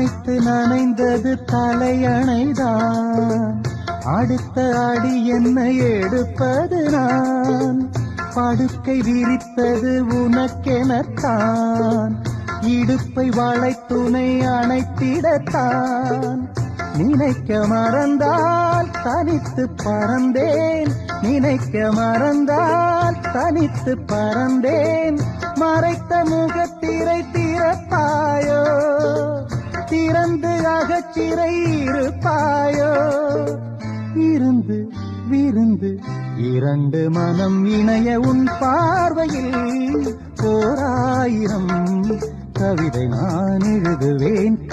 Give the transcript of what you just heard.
அணைத்து நனைந்தது தலையணைதான். அடுத்த அடி என்னை எடுப்பது நான். படுக்கை விரித்தது உனக்கெனத்தான். இடுப்பை வளைத்துணை அணைத்திடத்தான். நினைக்க மறந்தால் தனித்து பறந்தேன். நினைக்க மறந்தால் தனித்து பறந்தேன். மறைத்த முகத்திரை திறப்பாயோ? திறந்து அகச்சிறை இருப்பாயோ? இருந்து விருந்து இரண்டு மனம் இணைய உன் பார்வையில் ஓராயிரம் கவிதை நான் எழுதுவேன்.